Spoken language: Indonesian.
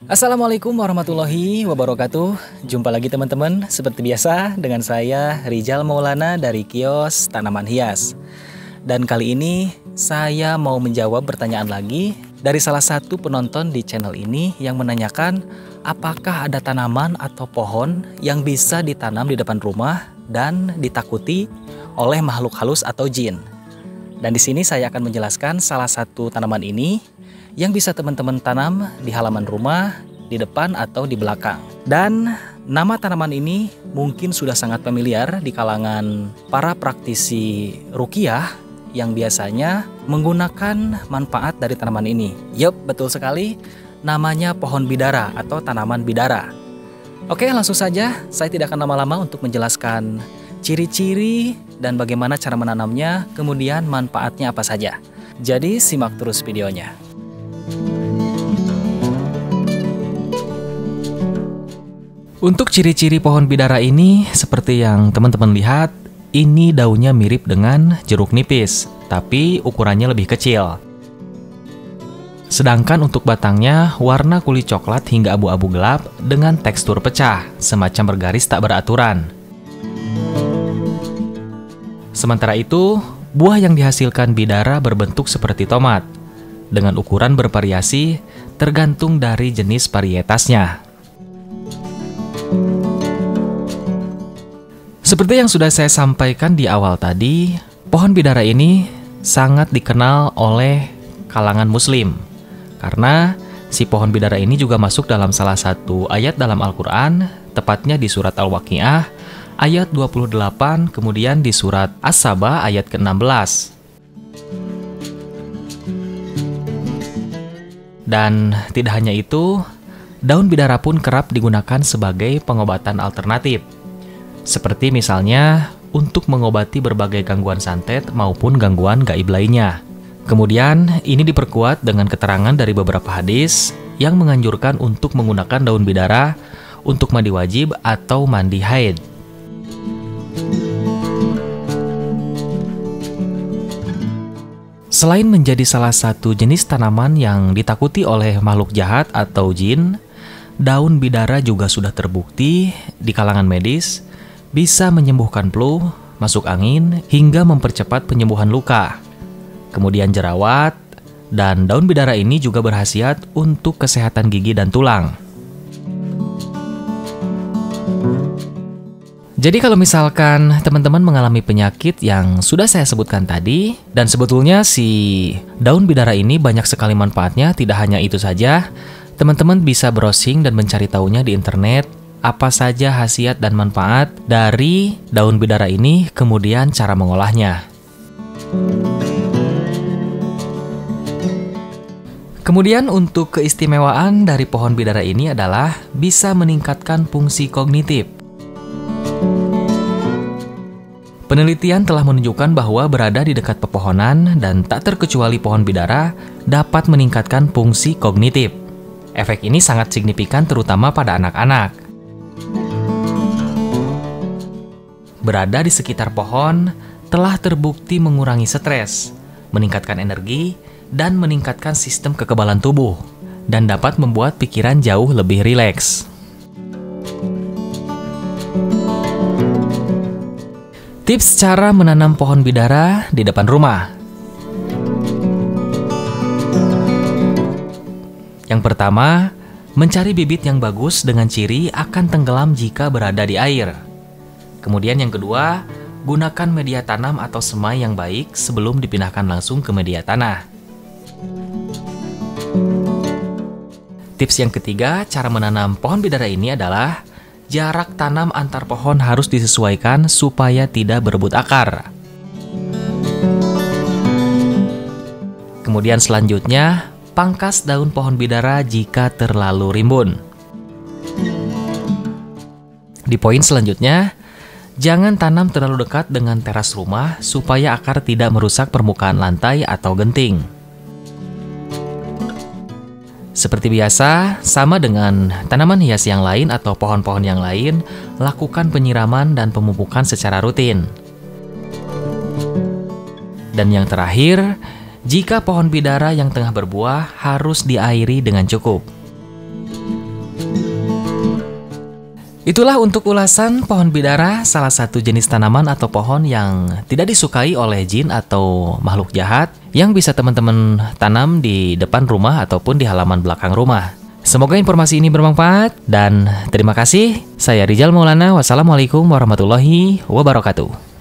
Assalamualaikum warahmatullahi wabarakatuh. Jumpa lagi teman-teman, seperti biasa dengan saya Rizal Maulana dari kios tanaman hias. Dan kali ini saya mau menjawab pertanyaan lagi dari salah satu penonton di channel ini yang menanyakan apakah ada tanaman atau pohon yang bisa ditanam di depan rumah dan ditakuti oleh makhluk halus atau jin. Dan di sini saya akan menjelaskan salah satu tanaman ini yang bisa teman-teman tanam di halaman rumah, di depan atau di belakang. Dan nama tanaman ini mungkin sudah sangat familiar di kalangan para praktisi ruqyah yang biasanya menggunakan manfaat dari tanaman ini. Yup, betul sekali, namanya pohon bidara atau tanaman bidara. Oke, langsung saja, saya tidak akan lama-lama untuk menjelaskan ciri-ciri dan bagaimana cara menanamnya, kemudian manfaatnya apa saja. Jadi simak terus videonya. Untuk ciri-ciri pohon bidara ini, seperti yang teman-teman lihat, ini daunnya mirip dengan jeruk nipis, tapi ukurannya lebih kecil. Sedangkan untuk batangnya, warna kulit coklat hingga abu-abu gelap dengan tekstur pecah, semacam bergaris tak beraturan. Sementara itu, buah yang dihasilkan bidara berbentuk seperti tomat, dengan ukuran bervariasi tergantung dari jenis varietasnya. Seperti yang sudah saya sampaikan di awal tadi, pohon bidara ini sangat dikenal oleh kalangan muslim. Karena si pohon bidara ini juga masuk dalam salah satu ayat dalam Al-Quran, tepatnya di surat Al-Waqiah, ayat 28, kemudian di surat As-Saba ayat ke-16. Dan tidak hanya itu, daun bidara pun kerap digunakan sebagai pengobatan alternatif. Seperti misalnya untuk mengobati berbagai gangguan santet maupun gangguan gaib lainnya. Kemudian ini diperkuat dengan keterangan dari beberapa hadis yang menganjurkan untuk menggunakan daun bidara untuk mandi wajib atau mandi haid. Selain menjadi salah satu jenis tanaman yang ditakuti oleh makhluk jahat atau jin, daun bidara juga sudah terbukti di kalangan medis bisa menyembuhkan flu, masuk angin, hingga mempercepat penyembuhan luka. Kemudian jerawat, dan daun bidara ini juga berkhasiat untuk kesehatan gigi dan tulang. Jadi kalau misalkan teman-teman mengalami penyakit yang sudah saya sebutkan tadi, dan sebetulnya si daun bidara ini banyak sekali manfaatnya, tidak hanya itu saja, teman-teman bisa browsing dan mencari tahunya di internet, apa saja khasiat dan manfaat dari daun bidara ini, kemudian cara mengolahnya. Kemudian untuk keistimewaan dari pohon bidara ini adalah bisa meningkatkan fungsi kognitif. Penelitian telah menunjukkan bahwa berada di dekat pepohonan dan tak terkecuali pohon bidara dapat meningkatkan fungsi kognitif. Efek ini sangat signifikan terutama pada anak-anak. Berada di sekitar pohon telah terbukti mengurangi stres, meningkatkan energi, dan meningkatkan sistem kekebalan tubuh, dan dapat membuat pikiran jauh lebih rileks. Tips cara menanam pohon bidara di depan rumah. Yang pertama, mencari bibit yang bagus dengan ciri akan tenggelam jika berada di air. Kemudian yang kedua, gunakan media tanam atau semai yang baik sebelum dipindahkan langsung ke media tanah. Tips yang ketiga, cara menanam pohon bidara ini adalah jarak tanam antar pohon harus disesuaikan supaya tidak berebut akar. Kemudian selanjutnya, pangkas daun pohon bidara jika terlalu rimbun. Di poin selanjutnya, jangan tanam terlalu dekat dengan teras rumah supaya akar tidak merusak permukaan lantai atau genting. Seperti biasa, sama dengan tanaman hias yang lain atau pohon-pohon yang lain, lakukan penyiraman dan pemupukan secara rutin. Dan yang terakhir, jika pohon bidara yang tengah berbuah harus diairi dengan cukup. Itulah untuk ulasan pohon bidara, salah satu jenis tanaman atau pohon yang tidak disukai oleh jin atau makhluk jahat yang bisa teman-teman tanam di depan rumah ataupun di halaman belakang rumah. Semoga informasi ini bermanfaat dan terima kasih. Saya Rizal Maulana. Wassalamualaikum warahmatullahi wabarakatuh.